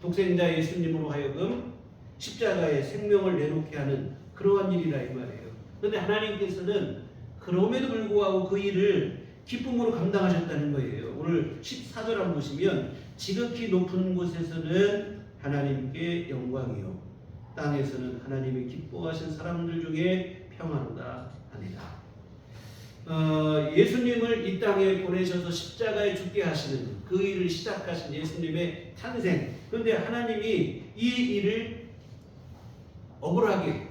독생자 예수님으로 하여금 십자가에 생명을 내놓게 하는 그러한 일이라 이 말이에요. 그런데 하나님께서는 그럼에도 불구하고 그 일을 기쁨으로 감당하셨다는 거예요. 오늘 14절 한번 보시면 지극히 높은 곳에서는 하나님께 영광이요 땅에서는 하나님이 기뻐하신 사람들 중에 평안하다 하니라. 예수님을 이 땅에 보내셔서 십자가에 죽게 하시는 그 일을 시작하신 예수님의 탄생. 그런데 하나님이 이 일을 억울하게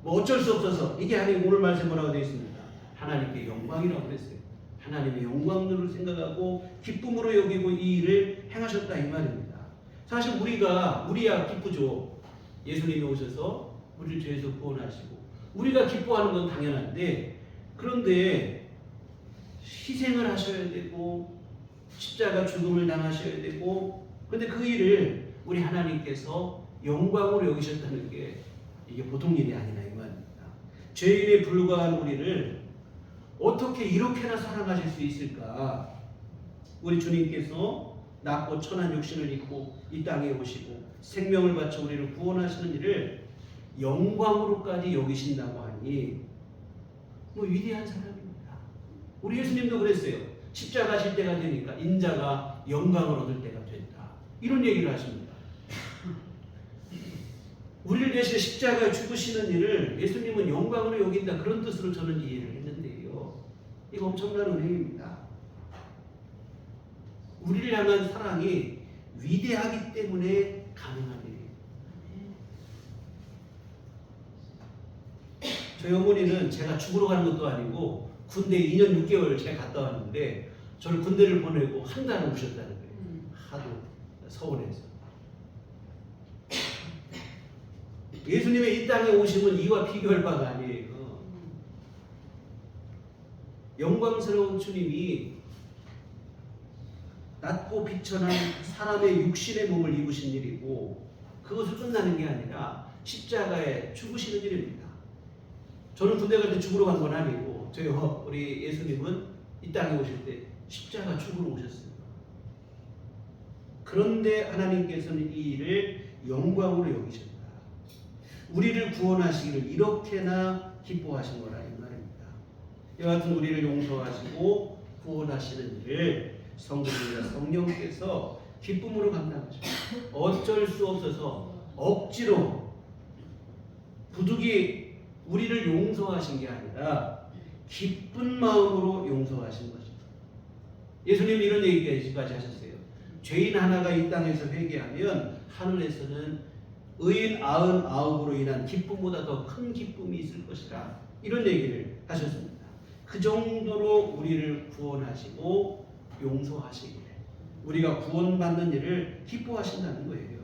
뭐 어쩔 수 없어서 이게 아니고 오늘 말씀 뭐라고 되어 있습니다. 하나님께 영광이라고 그랬어요. 하나님의 영광으로 생각하고 기쁨으로 여기고 이 일을 행하셨다 이 말입니다. 사실 우리야 기쁘죠. 예수님이 오셔서 우리를 죄에서 구원하시고 우리가 기뻐하는 건 당연한데 그런데 희생을 하셔야 되고 십자가 죽음을 당하셔야 되고 근데 그 일을 우리 하나님께서 영광으로 여기셨다는 게 이게 보통 일이 아니라 이 말입니다. 죄인에 불과한 우리를 어떻게 이렇게나 사랑하실 수 있을까? 우리 주님께서 낮고 천한 육신을 입고 이 땅에 오시고 생명을 바쳐 우리를 구원하시는 일을 영광으로까지 여기신다고 하니 뭐 위대한 사람입니다. 우리 예수님도 그랬어요. 십자가 질 때가 되니까 인자가 영광을 얻을 때가 됐다. 이런 얘기를 하십니다. 우리를 대신해 십자가에 죽으시는 일을 예수님은 영광으로 여긴다. 그런 뜻으로 저는 이해를 했는데요. 이거 엄청난 은혜입니다. 우리를 향한 사랑이 위대하기 때문에 가능한 일이에요. 저희 어머니는 제가 죽으러 가는 것도 아니고 군대 2년 6개월 제가 갔다 왔는데 저를 군대를 보내고 한 달을 오셨다는 거예요. 하도 서울에서. 예수님의 이 땅에 오심은 이와 비교할 바가 아니에요. 영광스러운 주님이 낮고 비천한 사람의 육신의 몸을 입으신 일이고 그것을 끝나는 게 아니라 십자가에 죽으시는 일입니다. 저는 군대 갈 때 죽으러 간 건 아니고 우리 예수님은 이 땅에 오실 때 십자가 죽으러 오셨어요. 그런데 하나님께서는 이 일을 영광으로 여기셨다. 우리를 구원하시기를 이렇게나 기뻐하신 거라 이 말입니다. 여하튼 우리를 용서하시고 구원하시는 일을 성부님과 성령께서 기쁨으로 감당하십니다. 어쩔 수 없어서 억지로 부득이 우리를 용서하신 게 아니라 기쁜 마음으로 용서하신 것입니다. 예수님 이런 얘기까지 하셨어요. 죄인 하나가 이 땅에서 회개하면 하늘에서는 의인 99으로 인한 기쁨보다 더 큰 기쁨이 있을 것이라 이런 얘기를 하셨습니다. 그 정도로 우리를 구원하시고 용서하시기를 우리가 구원받는 일을 기뻐하신다는 거예요.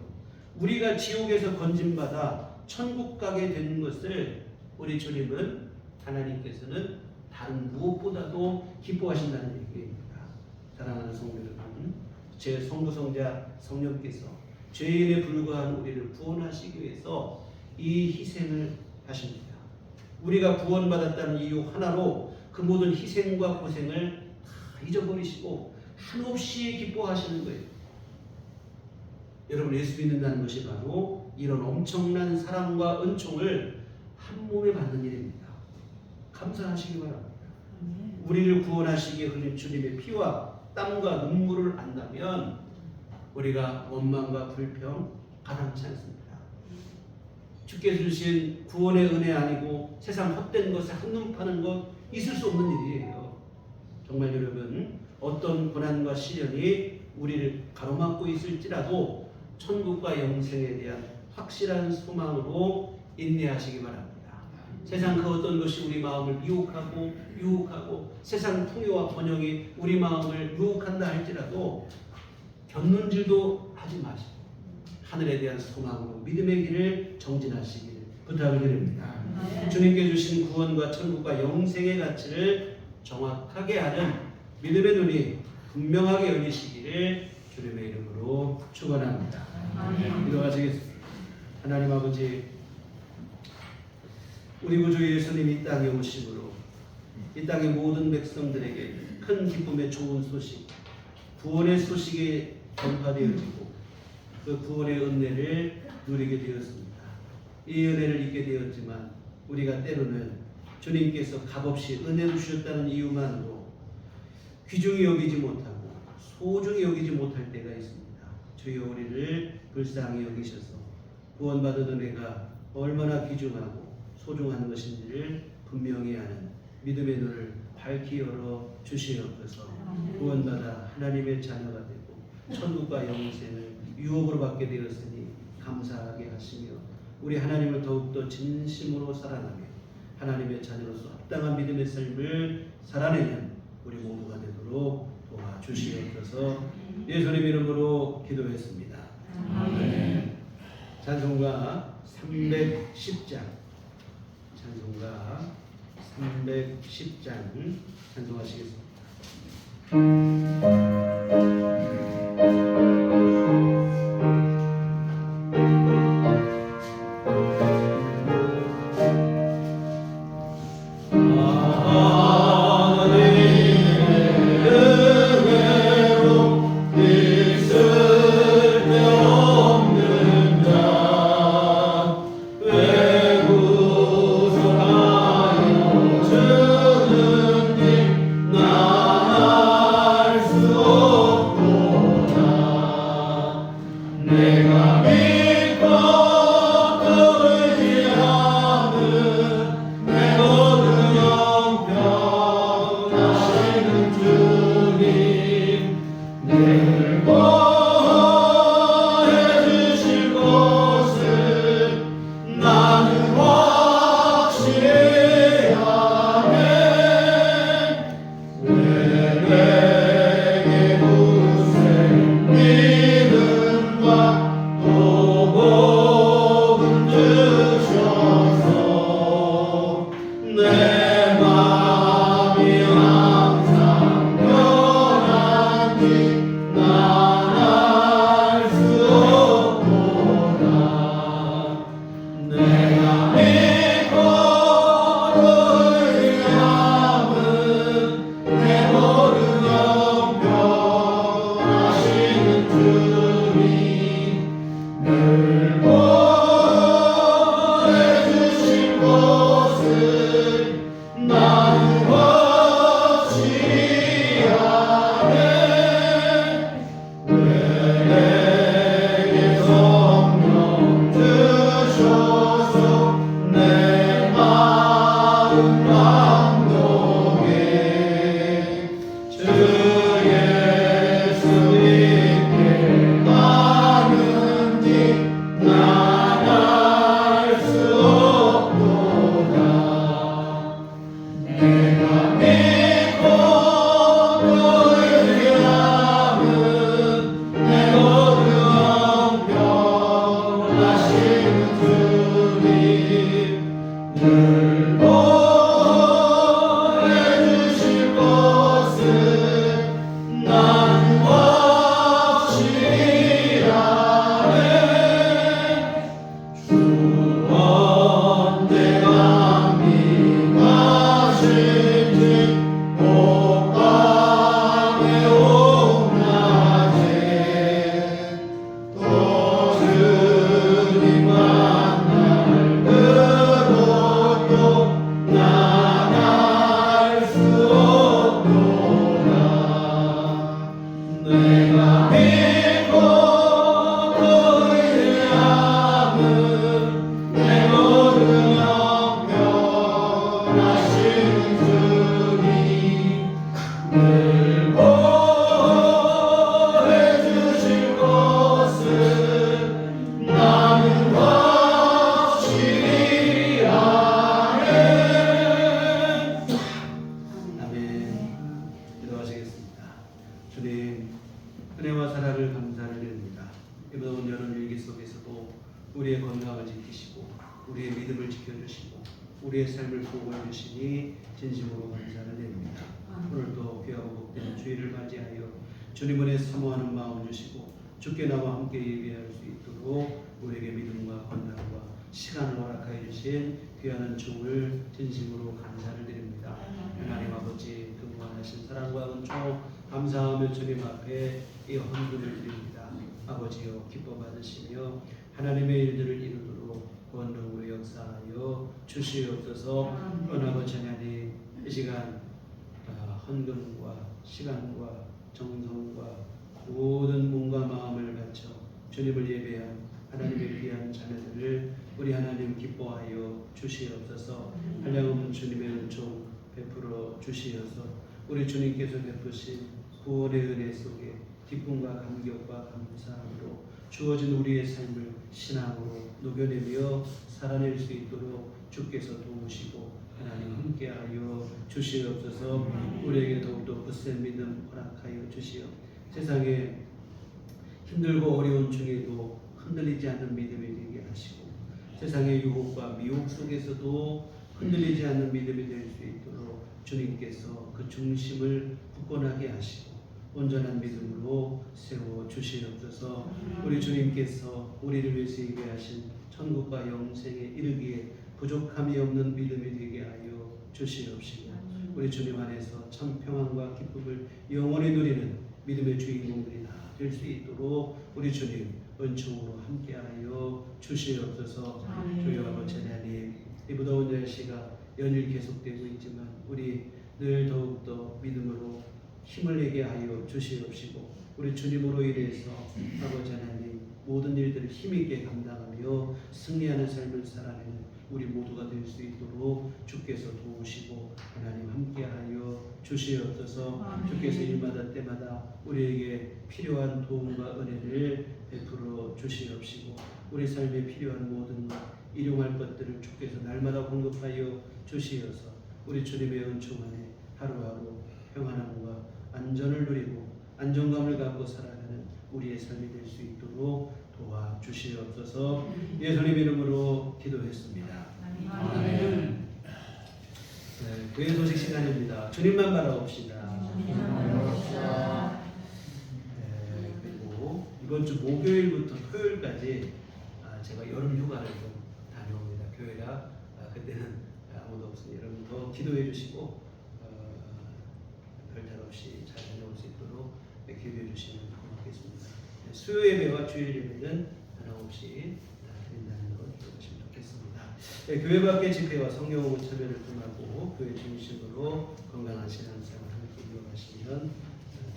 우리가 지옥에서 건진받아 천국 가게 되는 것을 우리 주님은 하나님께서는 다른 무엇보다도 기뻐하신다는 얘기입니다. 사랑하는 성도 여러분, 제 성부성자 성령께서 죄인에 불과한 우리를 구원하시기 위해서 이 희생을 하십니다. 우리가 구원받았다는 이유 하나로 그 모든 희생과 고생을 다 잊어버리시고 한없이 기뻐하시는 거예요. 여러분, 예수 믿는다는 것이 바로 이런 엄청난 사랑과 은총을 한 몸에 받는 일입니다. 감사하시기 바랍니다. 우리를 구원하시기에 흘린 주님의 피와 땀과 눈물을 안다면 우리가 원망과 불평 가당치 않습니다. 주께서 주신 구원의 은혜 아니고 세상 헛된 것에 한눈 파는 것 있을 수 없는 일이에요. 정말 여러분, 어떤 고난과 시련이 우리를 가로막고 있을지라도 천국과 영생에 대한 확실한 소망으로 인내하시기 바랍니다. 세상 그 어떤 것이 우리 마음을 유혹하고 세상 풍요와 번영이 우리 마음을 유혹한다 할지라도 견눈질도 하지 마시고 하늘에 대한 소망으로 믿음의 길을 정진하시기를 부탁을 드립니다. 주님께 주신 구원과 천국과 영생의 가치를 정확하게 아는 믿음의 눈이 분명하게 열리시기를 주님의 이름으로 축원합니다. 기도하시겠습니다. 하나님 아버지, 우리 구주 예수님 이 땅에 오심으로 이 땅의 모든 백성들에게 큰 기쁨의 좋은 소식, 구원의 소식이 전파되어지고 그 구원의 은혜를 누리게 되었습니다. 이 은혜를 잊게 되었지만 우리가 때로는 주님께서 값없이 은혜를 주셨다는 이유만으로 귀중히 여기지 못하고 소중히 여기지 못할 때가 있습니다. 주여 우리를 불쌍히 여기셔서 구원받은 은혜가 얼마나 귀중하고 소중한 것인지를 분명히 아는 믿음의 눈을 밝히 열어 주시옵소서. 구원받아 하나님의 자녀가 되고 천국과 영생을 유업으로 받게 되었으니 감사하게 하시며 우리 하나님을 더욱더 진심으로 사랑하며 하나님의 자녀로서 합당한 믿음의 삶을 살아내는 우리 모두가 되도록 도와주시옵소서. 예수님 이름으로 기도했습니다. 아멘. 찬송가 310장 찬송가 310장 찬송하시겠습니다. 하나님의 은혜로 늘 보내주실 것은 나는 확실하네. 주원 내가 민가실지 목방에 온낮에 또 주님 만날 그곳도 나갈 수 없도다. 내가 믿고 또 의지함은 내 모든 영변하신 주님 늘 보내주실 것은 나는 확실히 아네. 아멘. 기도하시겠습니다. 주님, 은혜와 사랑을 감사를 드립니다. 이 무더운 여름 일기 속에서도 우리의 건강을 지키시고 우리의 믿음을 지켜주시고 우리의 삶을 보호해 주시니 진심으로 감사를 드립니다. 오늘도 귀하고 복된 주일을 맞이하여 주님 은혜 사모하는 마음을 주시고 주께 나와 함께 예배할 수 있도록 우리에게 믿음과 건강과 시간을 허락하여 주신 귀한 은총을 진심으로 감사를 드립니다. 하나님 아버지 그 무한하신 사랑과 은총 감사하며 주님 앞에 이 헌금을 드립니다. 아버지여 기뻐 받으시며 하나님의 일들을 이루도록 권능으로 역사하여 주시옵소서. 아버지 하나님 이 시간 헌금과 시간과 정성과 모든 몸과 마음을 바쳐 주님을 예배한 하나님의 귀한 자녀들을 우리 하나님 기뻐하여 주시옵소서. 한량없는 주님의 은총 베풀어 주시어서 우리 주님께서 베푸신 구원의 은혜 속에 기쁨과 감격과 감사함으로 주어진 우리의 삶을 신앙으로 녹여내며 살아낼 수 있도록 주께서 도우시고 하나님 함께하여 주시옵소서. 우리에게 더욱더 굳센 믿음 허락하여 주시어 세상에 힘들고 어려운 중에도 흔들리지 않는 믿음이 되게 하시고 세상의 유혹과 미혹 속에서도 흔들리지 않는 믿음이 될 수 있도록 주님께서 그 중심을 굳건하게 하시고 온전한 믿음으로 세워 주시옵소서. 우리 주님께서 우리를 위해서 예배하신 천국과 영생에 이르기에 부족함이 없는 믿음이 되게 하여 주시옵시고 우리 주님 안에서 참 평안과 기쁨을 영원히 누리는 믿음의 주인공들이 다 될 수 있도록 우리 주님 은총으로 함께하여 주시옵소서. 주여 아버지 하나님 이 무더운 날씨가 연일 계속되고 있지만 우리 늘 더욱더 믿음으로 힘을 내게 하여 주시옵시고 우리 주님으로 인해서 아버지 하나님 모든 일들을 힘있게 감당하며 승리하는 삶을 살아내는 우리 모두가 될 수 있도록 주께서 도우시고 하나님 함께하여 주시옵소서. 주께서 일마다 때마다 우리에게 필요한 도움과 은혜를 베풀어 주시옵시고 우리 삶에 필요한 모든 것 일용할 것들을 주께서 날마다 공급하여 주시어서 우리 주님의 은총 안에 하루하루 평안함과 안전을 누리고 안정감을 갖고 살아가는 우리의 삶이 될 수 있도록 도와주시옵소서. 예수님 이름으로 기도했습니다. 아멘. 교회 소식 시간입니다. 주님만 바라봅시다. 그리고 이번 주 목요일부터 토요일까지 제가 여름 휴가를 좀 다녀옵니다. 교회가 그때는 아무도 없으니 여러분 더 기도해 주시고 별탈 없이 잘 다녀올 수 있도록 기도해 주시면 고맙겠습니다. 수요 예배와 주일 예배는 하나 없이 다 드린다는 걸 기억하시면 좋겠습니다. 교회 밖의 집회와 성경 참여를 통하고 교회 중심으로 건강한 신앙생활 함께 이어가시면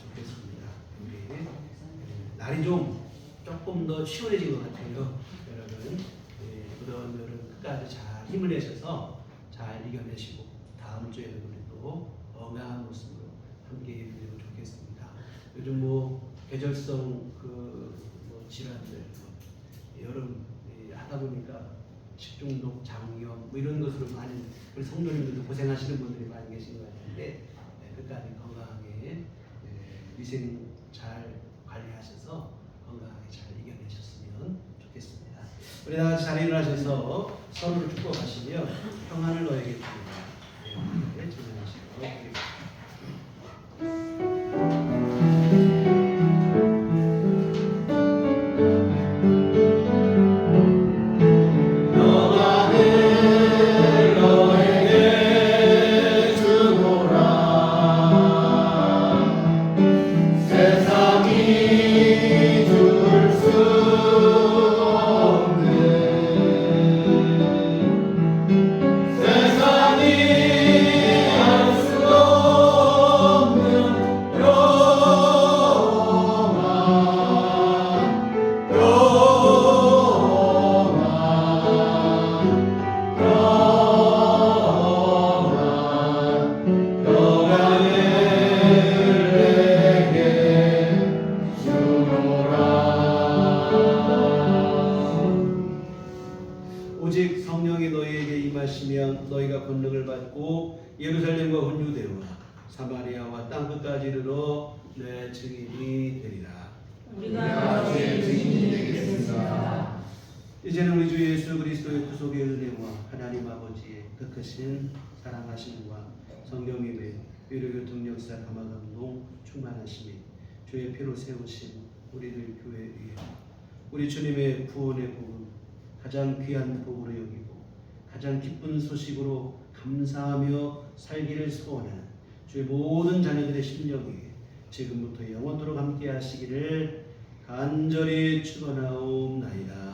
좋겠습니다. 우리 날이 좀 조금 더 시원해진 것 같아요. 여러분 무더운 여름 끝까지 잘 힘을 내셔서 잘 이겨내시고 다음 주에는 우리 또 건강한 모습으로 함께 해드리면 좋겠습니다. 요즘 계절성 질환들 여름 하다 보니까 식중독, 장염 이런 것으로 많이 우리 성도님들도 고생하시는 분들이 많이 계신 것 같은데 끝까지 건강하게 위생 잘 관리하셔서 건강하게 잘 이겨내셨으면 좋겠습니다. 우리 다 같이 자리에 일어나셔서 서로를 축복하시며 평안을 너에게 주옵니다. 네, 진행하시고 오직 성령이 너희에게 임하시면 너희가 권능을 받고 예루살렘과 온 유대와 사마리아와 땅끝까지 이르러 내 증인이 되리라. 우리가 주의 증인이 되겠습니다. 이제는 우리 주 예수 그리스도의 구속의 은혜와 하나님 아버지의 그 크신 사랑하심과 성령님의 위로교통 역사 감화감동 충만하심이 주의 피로 세우신 우리들 교회 위에 우리 주님의 구원의 복음 가장 귀한 복으로 여기고 가장 기쁜 소식으로 감사하며 살기를 소원하는 주의 모든 자녀들의 심령에 지금부터 영원토록 함께 하시기를 간절히 축원하옵나이다.